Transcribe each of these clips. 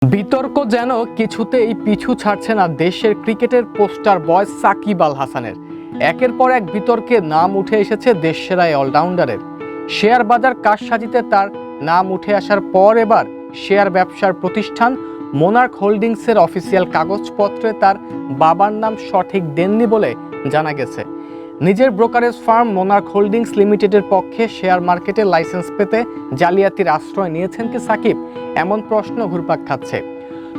বিতর্ক যেন কিছুতেই পিছু ছাড়ছে না দেশের ক্রিকেটের পোস্টার বয় সাকিব আল হাসানের। একের পর এক বিতর্কে নাম উঠে এসেছে দেশসেরা অলরাউন্ডারের। শেয়ার বাজার কারসাজিতে তার নাম উঠে আসার পর এবার শেয়ার ব্যবসার প্রতিষ্ঠান মোনার্ক হোল্ডিংসের অফিসিয়াল কাগজপত্রে তার বাবার নাম সঠিক দেননি বলে জানা গেছে। নিজের ব্রোকারেজ ফার্ম মোনার্ক হোল্ডিংস লিমিটেডের পক্ষে শেয়ার মার্কেটে লাইসেন্স পেতে জালিয়াতির আশ্রয় নিয়েছেন কি সাকিব, এমন প্রশ্ন ঘুরপাক খাচ্ছে।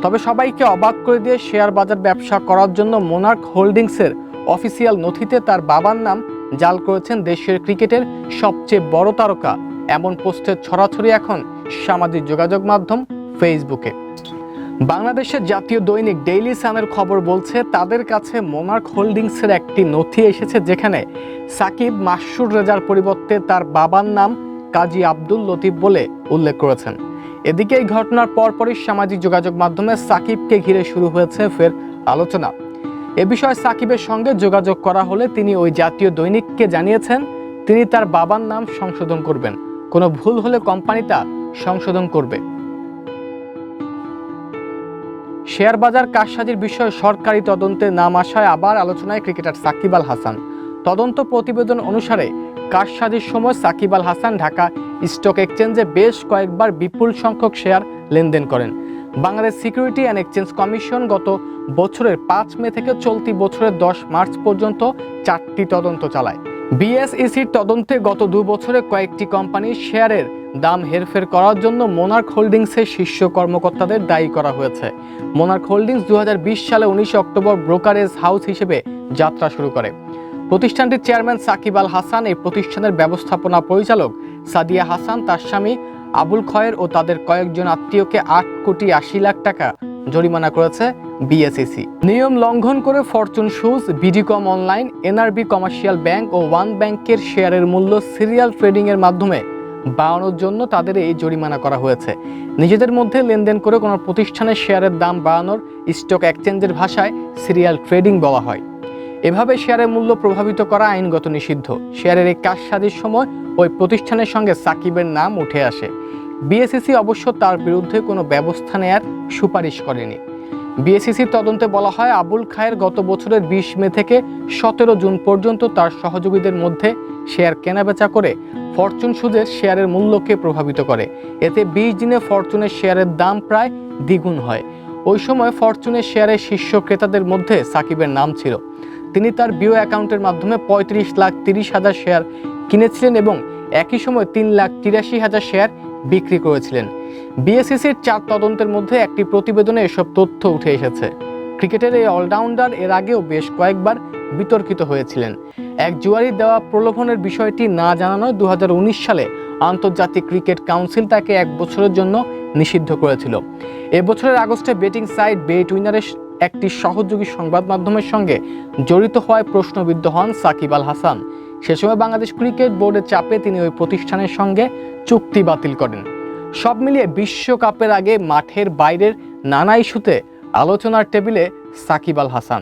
তবে সবাইকে অবাক করে দিয়ে শেয়ার বাজার ব্যবসা করার জন্য মোনার্ক হোল্ডিংসের অফিসিয়াল নথিতে তার বাবার নাম জাল করেছেন দেশের ক্রিকেটের সবচেয়ে বড় তারকা, এমন পোস্টের ছড়াছড়ি এখন সামাজিক যোগাযোগ মাধ্যম ফেসবুকে। বাংলাদেশের জাতীয় দৈনিক ডেইলি সানের খবর বলছে, তাদের কাছে মোনার্ক হোল্ডিংসের একটি নথি এসেছে যেখানে সাকিব মাসুর রেজার পরিবর্তে তার বাবার নাম কাজী আব্দুল লতিফ বলে উল্লেখ করেছেন। এদিকে এই ঘটনার পরপরই সামাজিক যোগাযোগ মাধ্যমে সাকিবকে ঘিরে শুরু হয়েছে ফের আলোচনা। এ বিষয়ে সাকিবের সঙ্গে যোগাযোগ করা হলে তিনি ওই জাতীয় দৈনিককে জানিয়েছেন তিনি তার বাবার নাম সংশোধন করবেন, কোনো ভুল হলে কোম্পানিটা সংশোধন করবে। শেয়ার বাজার কারসাজির বিষয়ে সরকারি তদন্তে নাম আসায় আবার আলোচনায় ক্রিকেটার সাকিব আল হাসান। তদন্ত প্রতিবেদন অনুসারে কারসাজির সময় সাকিব আল হাসান ঢাকা স্টক এক্সচেঞ্জে বেশ কয়েকবার বিপুল সংখ্যক শেয়ার লেনদেন করেন। Bangladesh security and exchange commission গত বছরের 5 মে থেকে চলতি বছরের 10 মার্চ পর্যন্ত 4টি তদন্ত চালায়। বিএসইসির তদন্তে গত 2 বছরে কয়েকটি কোম্পানির শেয়ারের দাম হেরফের করার জন্য মোনার্ক হোল্ডিংসের শীর্ষ কর্মকর্তাদের দায়ী করা হয়েছে। মোনার্ক হোল্ডিংস 2020 সালে 19 অক্টোবর ব্রোকারেজ হাউস হিসেবে যাত্রা শুরু করে। প্রতিষ্ঠানটির চেয়ারম্যান সাকিব আল হাসান, এই প্রতিষ্ঠানের ব্যবস্থাপনা পরিচালক সাদিয়া হাসান, তার স্বামী আবুল খয়ের ও তাদের কয়েকজন আত্মীয়কে 8 কোটি 80 লাখ টাকা জরিমানা করেছে বিএসইসি। নিয়ম লঙ্ঘন করে fortune shoes, BDCom online, NRB commercial bank ও ওয়ান ব্যাংকের শেয়ারের মূল্য সিরিয়াল ট্রেডিং এর মাধ্যমে বাড়ানোর জন্য তাদের এই জরিমানা করা হয়েছে। নিজেদের মধ্যে লেনদেন করে কোনো প্রতিষ্ঠানের শেয়ারের দাম বাড়ানোর স্টক এক্সচেঞ্জের ভাষায় সিরিয়াল ট্রেডিং বলা হয়। এভাবে শেয়ারের মূল্য প্রভাবিত করা আইনগত নিষিদ্ধ। শেয়ারের এই কারসাজির সময় ওই প্রতিষ্ঠানের সঙ্গে সাকিবের নাম উঠে আসে। বিএসইসি অবশ্য তার বিরুদ্ধে কোনো ব্যবস্থা নেয়ার সুপারিশ করেনি। বিএসইসির তদন্তে বলা হয়, আবুল খায়ের গত বছরের 20 মে থেকে 17 জুন পর্যন্ত তার সহযোগীদের মধ্যে শেয়ার কেনাবেচা করে ফরচুন সুজের শেয়ারের মূল্যকে প্রভাবিত করে। এতে 20 দিনে ফরচুনের শেয়ারের দাম প্রায় দ্বিগুণ হয়। ওই সময় ফরচুনের শেয়ারের শীর্ষ ক্রেতাদের মধ্যে সাকিবের নাম ছিল। তিনি তার বিও অ্যাকাউন্টের মাধ্যমে 35,30,000 শেয়ার কিনেছিলেন এবং একই সময় 3,83,000 শেয়ার বিক্রি করেছিলেন। বিএসইসির 4 তদন্তের মধ্যে একটি প্রতিবেদনে এসব তথ্য উঠে এসেছে। ক্রিকেটের এই অলরাউন্ডার এর আগেও বেশ কয়েকবার বিতর্কিত হয়েছিলেন। এক জুয়ারির দেওয়া প্রলোভনের বিষয়টি না জানানোয় 2019 সালে আন্তর্জাতিক ক্রিকেট কাউন্সিল তাকে 1 বছরের জন্য নিষিদ্ধ করেছিল। এবছরের আগস্টে বেটিং সাইট বেট উইনারের একটি সহযোগী সংবাদ মাধ্যমের সঙ্গে জড়িত হওয়ায় প্রশ্নবিদ্ধ হন সাকিব আল হাসান। সে সময় বাংলাদেশ ক্রিকেট বোর্ডের চাপে তিনি ওই প্রতিষ্ঠানের সঙ্গে চুক্তি বাতিল করেন। সব মিলিয়ে বিশ্বকাপের আগে মাঠের বাইরের নানা ইস্যুতে আলোচনার টেবিলে সাকিব আল হাসান।